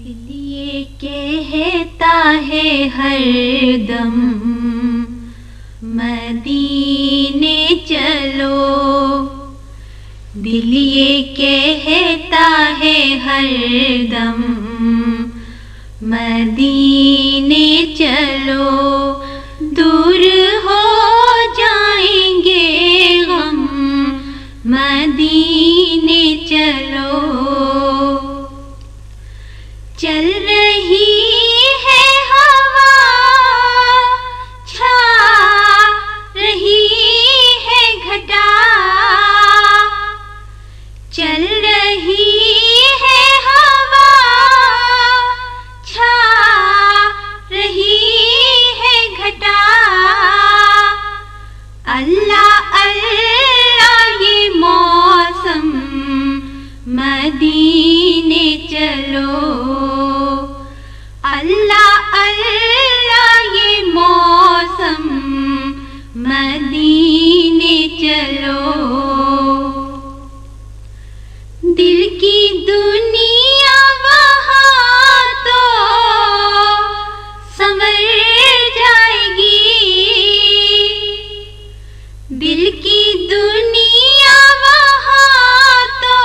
दिल ये कहता है हरदम मदीने चलो। दिल ये कहता है हरदम मदीने चलो। दूर हो जाएंगे गम मदीने चलो। चल रही है हवा छा रही है घटा। चल रही है हवा छा रही है घटा। अल्लाह अल्लाह ये मौसम मदीने चलो। अल्लाह अल्लाह ये मौसम मदीने चलो। दिल की दुनिया वहाँ तो संवर जाएगी। दिल की दुनिया वहाँ तो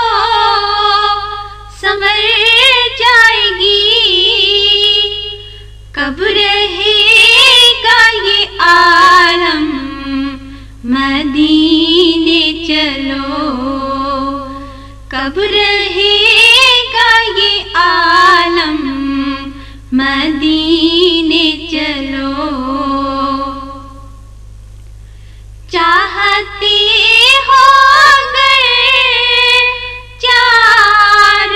संवर जाएगी। कब रहेगा ये आलम मदीने चलो। कब रहेगा ये आलम मदीने चलो। चाहते हो अगर चार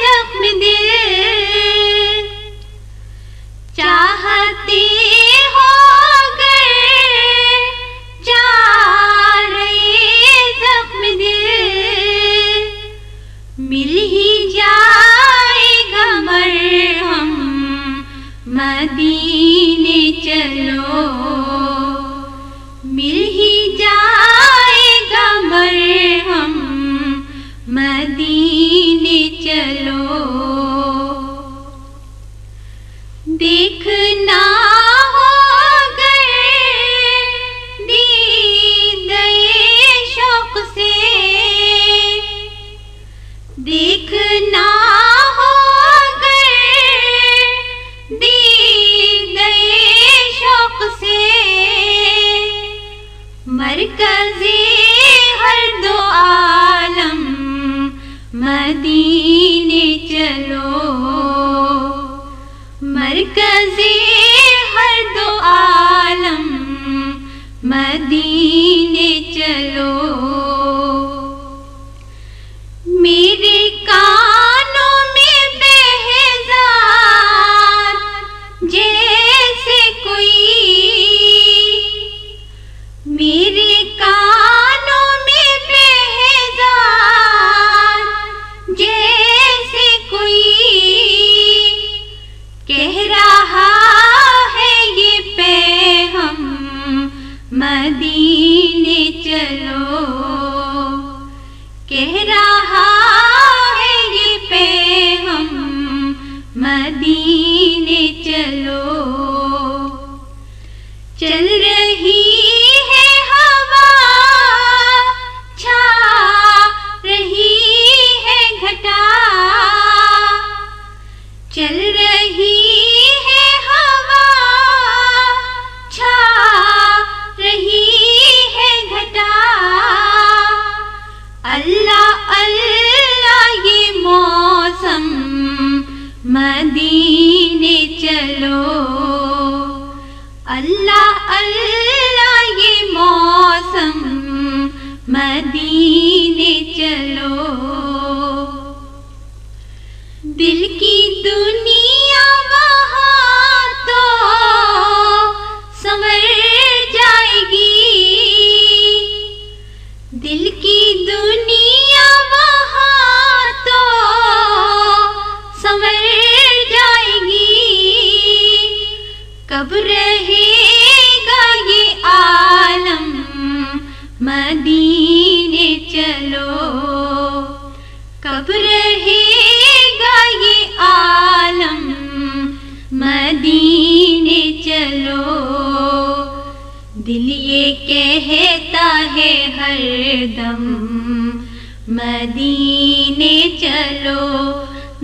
जख्म दिल। चाहते हो अगर चार जख्म दिल। मिल ही जाएगा मरहम मदीने चलो। मिल ही जाएगा मरहम मदीने चलो। देखना हो अगर दीदे शौक से। देखना हो अगर दीदे शौक से। मरकज़े हर दो आलम मदीने चलो। मरकज़े हर दो आलम मदीने चलो। मेरे कानों में बेहज़ार जैसे कोई। मेरे कानों में बेहज़ार जैसे कोई कह रहा है ये पैग़ाम मदीने चलो। कह रहा है ये पैग़ाम मदीने चलो। चल रही है हवा छा रही है घटा। चल रही है हवा छा रही है घटा। अल्लाह अल्लाह ये मौसम मदीने चलो। अल्लाह अल्लाह ये मौसम मदीने चलो। दिल की दुनिया वहाँ तो संवर जाएगी। दिल की दुनिया वहाँ तो संवर जाएगी। कब रहेगा ये आलम मदीने चलो। कब रहेगा ये दम मदीने चलो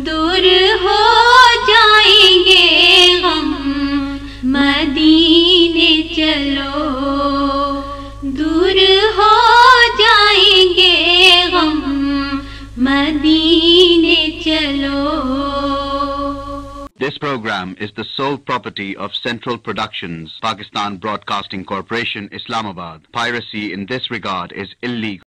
दूर हो जाएंगे गम मदीने चलो दूर हो जाएंगे गम मदीने चलो. This program is the sole property of Central Productions, Pakistan Broadcasting Corporation, Islamabad. Piracy in this regard is illegal.